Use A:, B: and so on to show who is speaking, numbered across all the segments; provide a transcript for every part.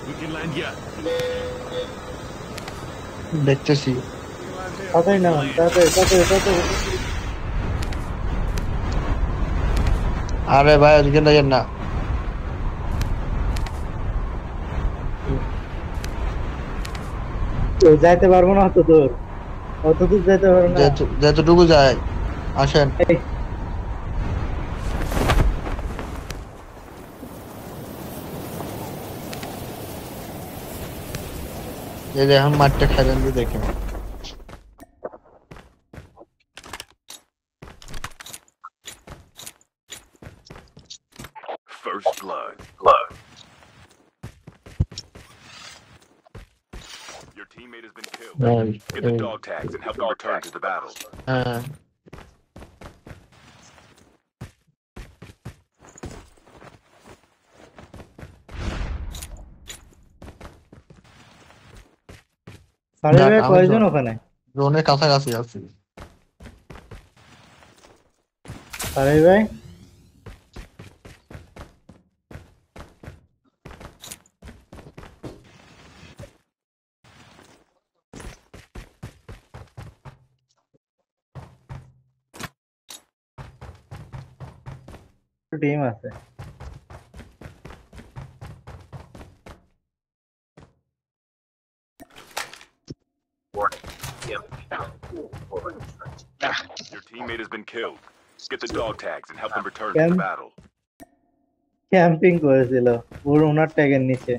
A: We can land yet.
B: দেখতেছি
C: তাড়াতাড়ি নামান, তাড়াতাড়ি।
B: আরে ভাই ওদিকে যাইয়েন না
C: যাইতে পারবো না অত দূর, অত দূর যাইতে পারবো না।
B: যতটুকু যায় আসেন এই যে এখন মাঠটা খেলেন দিয়ে দেখেন
A: First blood. Your teammate has been killed. Get the dog tags and help them return to the battle.
C: কয়জন ওখানে?
B: জোনের কাছাকাছি আছি
C: সারাই ভাই টিম আছে।
A: Your teammate has been killed. Get the dog tags and help them return to the battle.
C: Camping করেছিল ওনার ট্যাগের নিচে।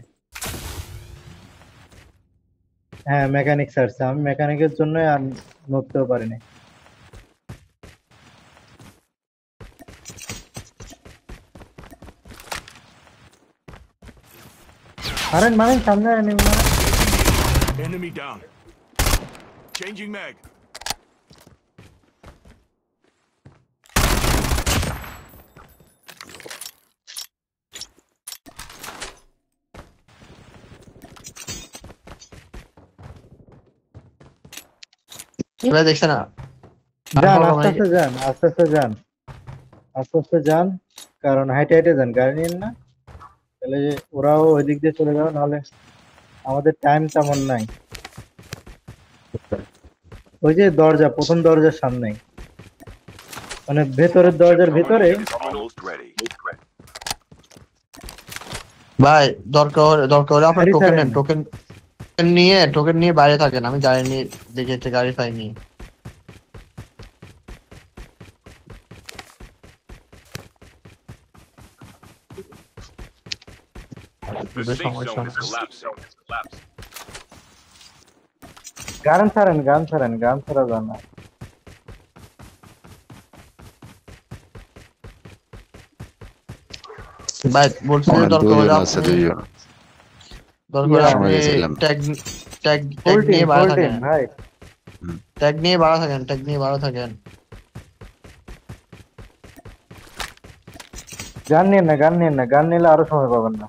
C: হ্যাঁ মেকানিক সারছে, আমি মেকানিকের জন্য আর নড়তেও পারিনি। মারেন সামনে
A: Enemy down. Changing mag.
B: এবার দেখছে না
C: আস্তে যান কারণ হাইটে যান, গাড়ি নিন না, তাহলে ওরাও ওই দিক দিয়ে চলে যাবে, নাহলে আমাদের টাইম তেমন নাই। ওই যে দরজা, প্রথম দরজার সামনে, মানে ভেতরের দরজার ভেতরে।
B: ভাই দরকার হলে আপনার টোকেন নিয়ে বাইরে থাকেন, আমি গাড়ি নিয়ে দেখেছি, গাড়ি পাইনি।
C: গান ছাড়া যান না।
B: ভাই বলছি দরকার হলে আপনি ট্যাগ নিয়ে বাইরে থাকেন ভাই, ট্যাগ নিয়ে বাইরে থাকেন।
C: গান নিন না, গান নিলে আরো সময় পাবেন না।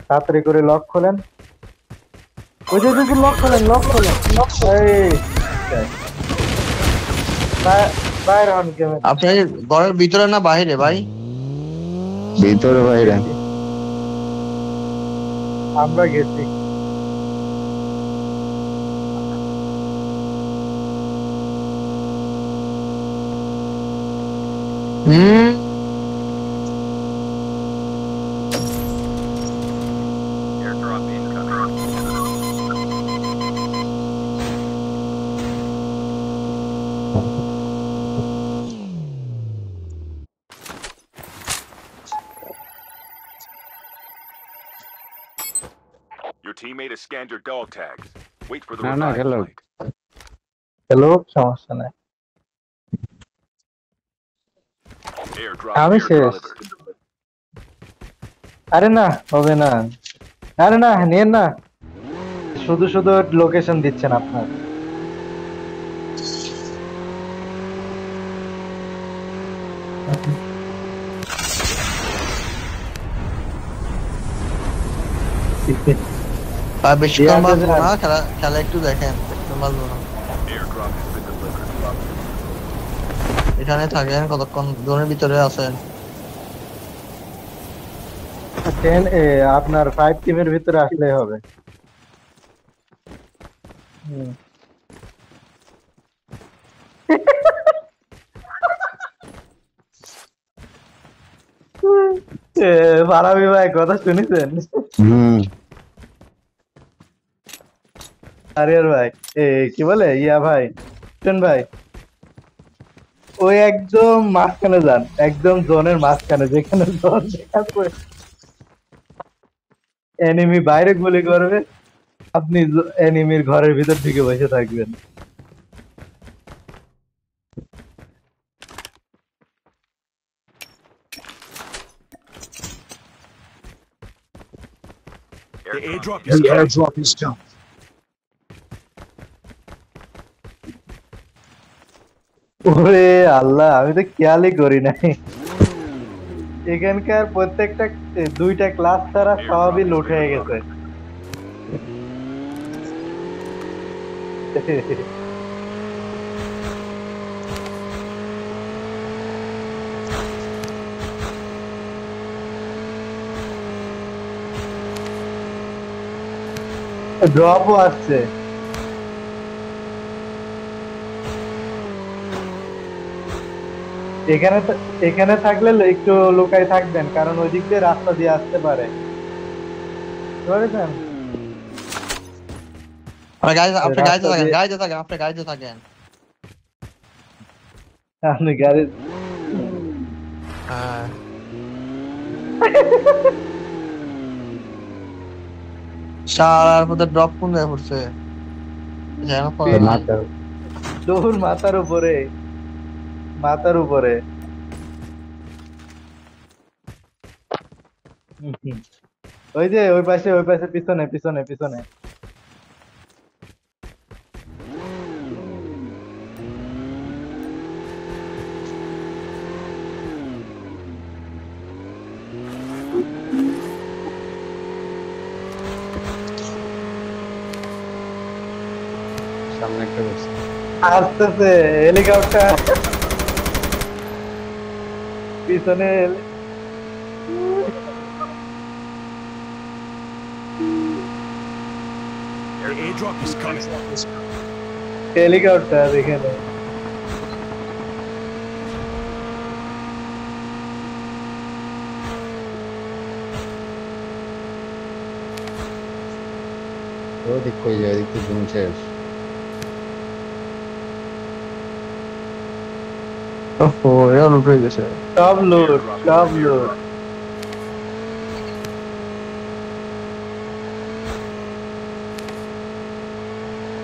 C: তাড়াতাড়ি করে লক খোলেন, ওই যে লক খোলেন।
B: আপনি ঘরের ভিতরে না বাইরে? ভাই
D: ভিতরে বাইরে
C: আমরা গেছি।
A: Your teammate has scanned your dog tags. Wait for the revive flight.
C: Hello, সমস্যা নাই, আমি শেষ। আরে না হবে না, আরে না নেন না, শুধু লোকেশন দিচ্ছেন আপনার।
B: বেশিক্ষণ বাঁচবো না, খেলা একটু দেখেন, বাঁচবো না। এখানে থাকেন কতক্ষণ, জোনের ভিতরে আছেন।
C: আপনার 5 টিমের ভিতরে আসলেই হবে। হুম। ফারাবি ভাই কথা শুনেছেন?
D: হুম।
C: আরিয়ার ভাই, কি বলে ইয়া ভাই, শুন ভাই, ওই একদম মাঝখানে যান, একদম জোনের মাঝখানে, যেখানে জোন দেখাচ্ছে এনিমি বাইরে গুলি করবে, আপনি এনিমির ঘরের ভিতর ঢুকে বসে থাকবেন।
A: The airdrop
E: The airdrop is coming.
C: ওরে আল্লাহ, আমি তো খেয়ালই করি নাই। এখানকার প্রত্যেকটা 2টা ক্লাস ছাড়া সবই লুট হয়ে গেছে। ড্রপও আসছে। এখানে থাকলে একটু লুকায় থাকবেন, কারণ ওই দিক দিয়ে রাস্তা দিয়ে আসতে পারে, বুঝেছেন?
B: আপনি গাড়িতে
C: রাস্তা
B: থাকেন,
C: দিয়ে
B: গাড়িতে থাকেন, আপনি গাড়িতে থাকেন।
C: আপনি গাড়ি
B: হ্যাঁ, সারার মধ্যে ড্রপ কোন জায়গায় পড়ছে? জানা পড়ে নাই।
C: দৌড় মাথার উপরে, মাথার উপরে। ওই যে ওই পাশে, ওই পাশে, পিছনে পিছনে পিছনে।
D: সামনে একটা বসে।
C: আসতেছে হেলিকপ্টার পিছনে।
A: The airdrop is coming.
C: Helicopter এখানে।
D: ওদিক কই যায়, ওদিক তো জুম শেষ।
B: ওহো, এরা লুট হয়ে গেছে।
C: সব লুট, সব লুট।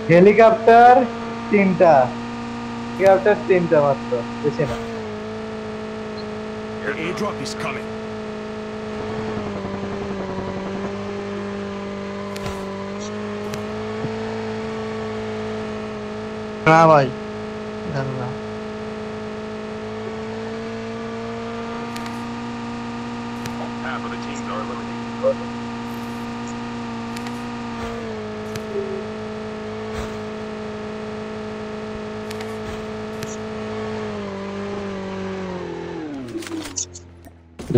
C: হেলিকপ্টার 3টা, হেলিকপ্টার 3টা মাত্র, বেশি না।
A: The airdrop is coming.
B: না ভাই, জানো না।
A: Half of the teams are eliminated.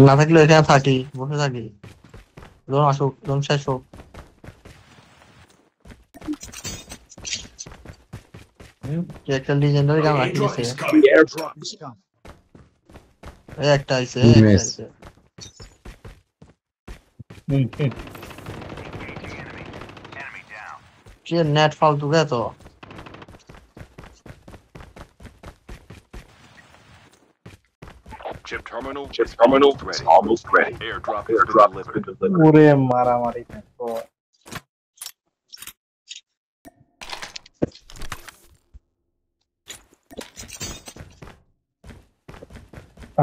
B: না থাকলে এখানে থাকি, বসে থাকি, জোন আসুক, জোন শেষ হোক। একটা লিজেন্ডারি
A: The
B: গান রাখি
A: airdrop
B: দিছে।
A: is coming.
E: The airdrop is coming.
B: এই একটা আইছে, এই একটা
D: Miss.
B: আইছে। কি নেট ফালতু গে তো।
A: Chip terminal is almost ready. Airdrop has been delivered.
C: পুরে মারামারি থাকবো।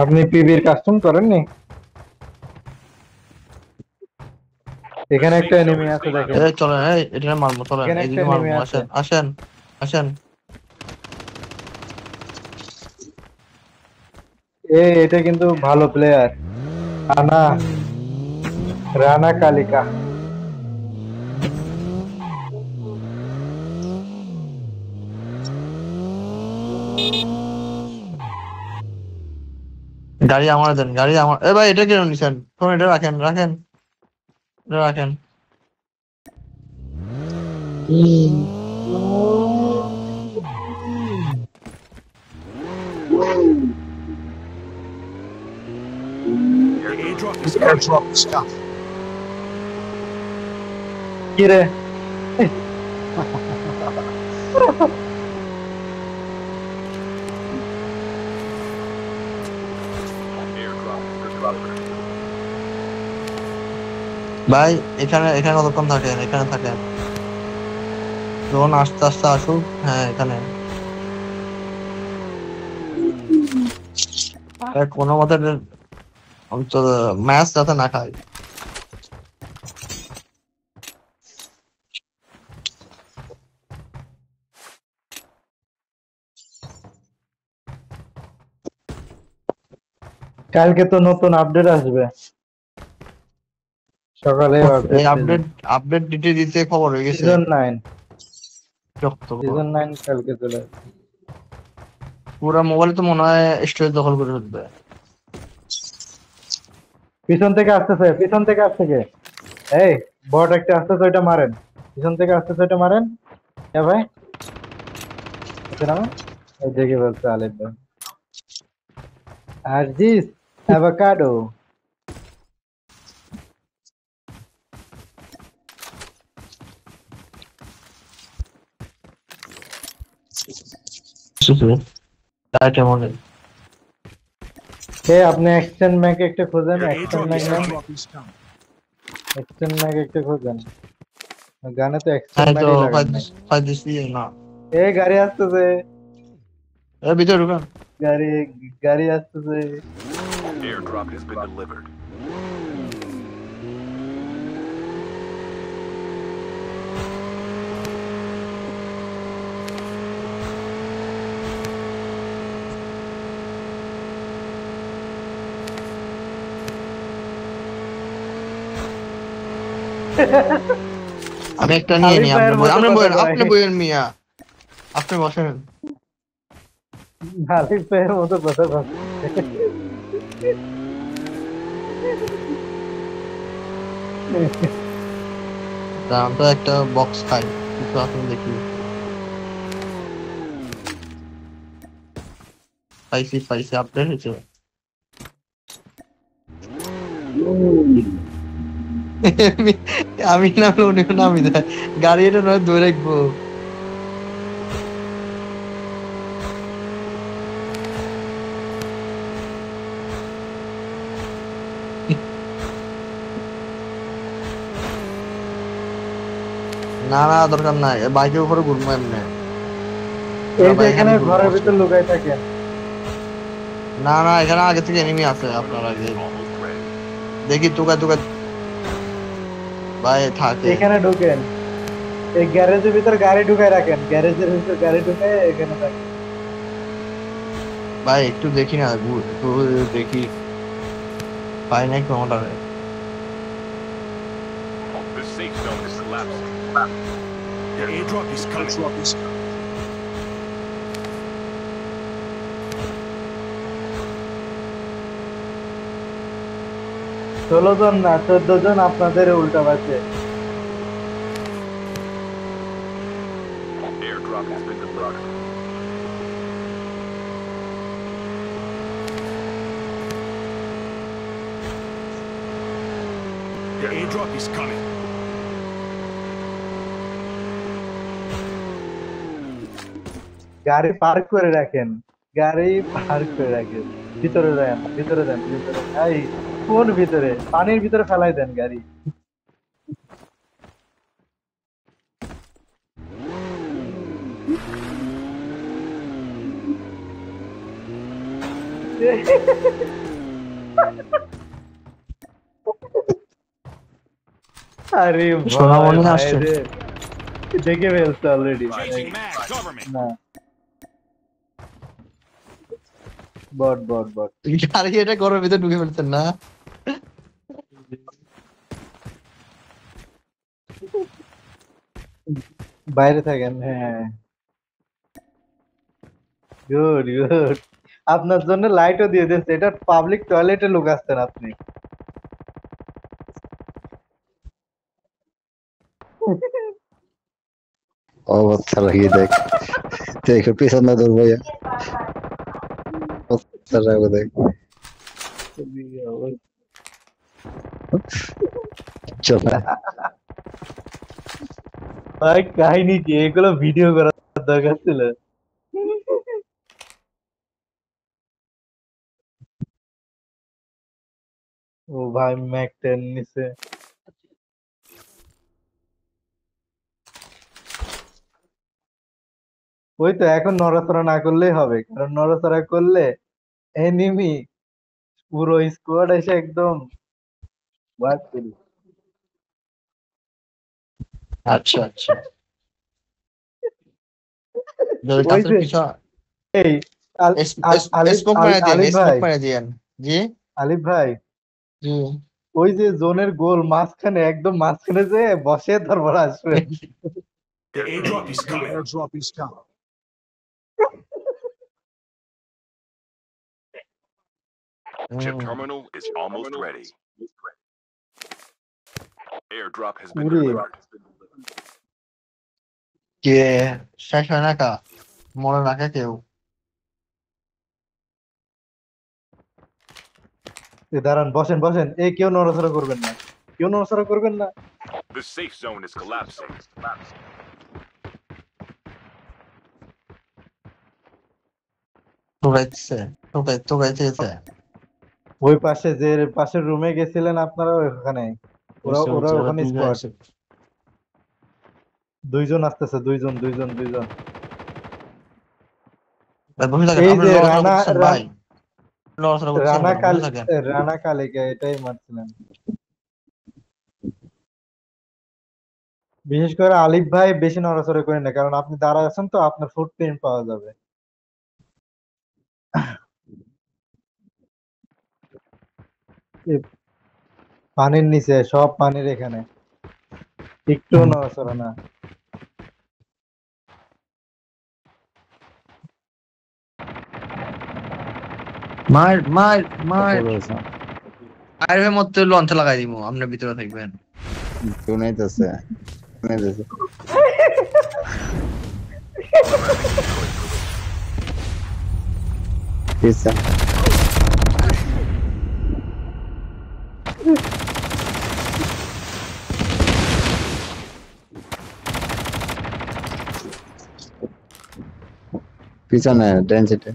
C: আপনি পিবির কাস্টম করেননি? এখানে একটা এনিমি আছে দেখেন।
B: এই চলেন, এই এটা মারবো, চলেন
C: এখানে একটা
B: এইদিকে মারবো,
C: নেমে আছে।
B: আসেন আসেন আসেন।
C: এটা কিন্তু ভালো প্লেয়ার, রানা, রানা কালিকা।
B: গাড়ি আমার দেন, গাড়ি আমার। এ ভাই এটা কেন নিছেন? ফোন এটা রাখেন, রাখেন। রাখেন।
E: The airdrop is coming.
C: কি রে
A: Airdrop has been delivered.
B: ভাই এখানে এখানে কতক্ষণ থাকেন? এখানে থাকেন, যখন আস্তে আস্তে আসুক। হ্যাঁ এখানে আরে কোনো মতে অন্তত ম্যাচ যাতে না খায়।
C: কালকে তো নতুন আপডেট আসবে সকালে
B: এই আপডেট আপডেট দিতে দিতে খবর হয়ে গেছে।
C: সিজন 9
B: বিরক্ত কর।
C: সিজন 9 কালকে চলে আসবে।
B: পুরা মোবাইল তো মনে হয় স্টোরেজ দখল করে ফেলবে।
C: পিছন থেকে আসতেছে, পিছন থেকে আসতেছে। এই বট একটা আসতেছে, ওইটা মারেন। পিছন থেকে আসতেছে, ওইটা মারেন। হ্যাঁ ভাই, এটা না এই দেখে বলছে আলিফ ভাই। আর দিস অ্যাভোকাডো
B: তাই কেমন?
C: হে আপনি এক্সটেন্ড ম্যাক একটা খোঁজেন,
E: The
C: এক্সটেন্ড ম্যাক নেন,
E: airdrop is coming.
C: Extend Mac একটা খোঁজেন। গানে তো
B: হ্যাঁ
C: এক্সটেন্ড
B: তো
C: ম্যাকই লাগান নাই।
B: ফাইদিছি না।
C: এই গাড়ি আসতেছে,
B: এর ভিতরে ঢুকান।
C: গাড়ি গাড়ি আসতেছে।
A: Airdrop has been delivered.
B: আমি একটা নিয়ে
C: আলিফ
B: নিই।
C: ভাইয়ের মতো
B: আপনি বলেন,
C: কথা
B: আপনি
C: কয়।
B: বলেন মিয়া, আপনি বসেন।
C: আলিফ ভাইয়ের মতো কথা বলছে।
B: দাম তো একটা বক্স খাই, কিছু আপনি দেখি। পাইছি পাইছি, আপডেট হয়েছে। আমি নামলে উনি নামি দেয়। গাড়ি এটা নয় ধরে রাখবো। না না দরকার নাই, বাইকের উপরে ঘুরবো এমনি।
C: এই যে এখানে ঘরের ভিতর লুকাই থাকে।
B: না না এখানে আগে থেকে এনিমি আছে আপনার আগে।
A: Almost ready.
B: দেখি তুকা তুকা ভাই থাকে।
C: এখানে ঢুকেন, এই গ্যারেজের ভিতর গাড়ি ঢুকাই রাখেন, গ্যারেজের ভিতর গাড়ি ঢুকাই এখানে রাখেন।
B: ভাই একটু দেখি না, একটু দেখি পাই নাই কোনটা।
A: The safe zone is collapsing.
E: The airdrop is coming.
C: ষোলো জন না 14 জন আপনাদের উল্টা পাচ্ছে।
A: Airdrop has been delivered.
E: The airdrop is coming.
C: গাড়ি পার্ক করে রাখেন, গাড়ি পার্ক করে রাখেন। ভিতরে যান, ভিতরে যান, ভিতরে। এই কোন ভিতরে? পানির ভিতরে ফেলাই দেন গাড়ি। আরে
B: সোনামণি
C: ভাই
B: আসছে।
C: রে, দেখে ফেলছে already.
E: Changing mag, cover me.
C: না বট বট বট।
B: গাড়ি এটা ঘরের ভিতরে ঢুকে ফেলছেন না?
C: বাইরে থাকেন। হ্যাঁ গুড গুড। আপনার জন্য লাইটও দিয়ে দিচ্ছে। এটা পাবলিক টয়লেটে লোক আসছেন আপনি।
D: অবস্থা লাগিয়ে দেখ দেখ পিছনে তোর ভাইয়া অবস্থা রাখো দেখ চল
C: ভাই কাহিনী কি এগুলো ভিডিও করার দরকার ছিল। ও ভাই ম্যাক 10 নিছে। ওই তো এখন নড়াচড়া না করলেই হবে, কারণ নড়াচড়া করলে এনিমি পুরো স্কোয়াড এসে একদম বাদ করি।
B: আচ্ছা আচ্ছা যদি
C: ওই
B: কাছের
C: যে
B: পিছন
C: এই
B: স্মোক মারা দিয়েন,
C: আলিফ
B: স্মোক
C: ভাই,
B: মারা দিয়েন। জি
C: আলিফ ভাই,
B: জি
C: ওই যে জোনের গোল মাঝখানে, একদম মাঝখানে যে বসে তারপর আসবে।
E: The airdrop is coming. Airdrop is coming.
A: Chip terminal is almost ready. Airdrop has been
C: Uri.
A: delivered.
B: কে শেষ হয় না কা মরে রাখে কেউ।
C: দাঁড়ান, বসেন বসেন, এই কেউ নড়াচড়া করবেন না, কেউ নড়াচড়া করবেন না।
A: The safe zone is collapsing.
B: টোকাইছে টোকাইছে
C: ওই পাশে যে পাশের রুমে গেছিলেন আপনারা, ওখানে ওরা ওরা ওখানে স্কোয়াড। দুইজন আসতেছে, দুইজন। এই যে রানা কালিকা এটাই মারছিলেন। বিশেষ করে আলিফ ভাই বেশি নড়াচড়া করেন না, কারণ আপনি দাঁড়ায় আছেন তো আপনার ফুটপ্রিন্ট পাওয়া যাবে। পানির নিচে সব, পানির এখানে একটু নড়াচড়া না।
B: মার আরে মধ্যে লঞ্চ লাগাই দিব, আপনি ভিতরে থাকবেন।
D: শুনাইতেছে পিছা পিছনে ডেন্সিটি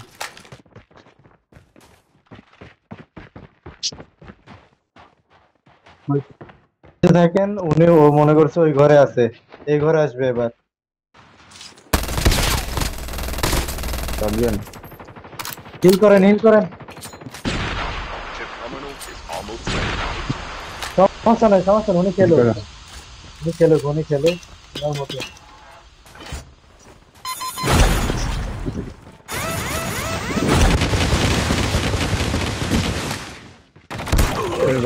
C: দেখেন উনি, ও মনে করছে ওই ঘরে আছে, এই ঘরে আসবে এবার। হিল করেন।
A: Chip terminal is almost ready.
C: সমস্যা নাই, উনি খেলো আমার মতো।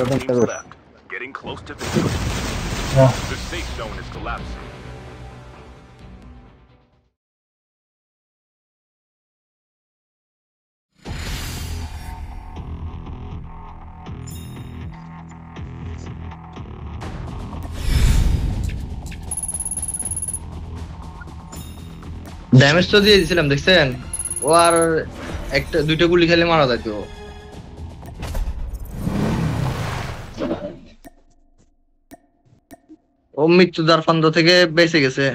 A: Teams left. Getting close to victory.
C: Yeah.
A: The safe zone is collapsing.
B: Damage তো দিয়ে দিছিলাম, দেখছেন? ও আর দুইটা গুলি খেলে মারা যাইতো। ও মৃত্যুদার ফান্দ থেকে বেঁচে গেছে।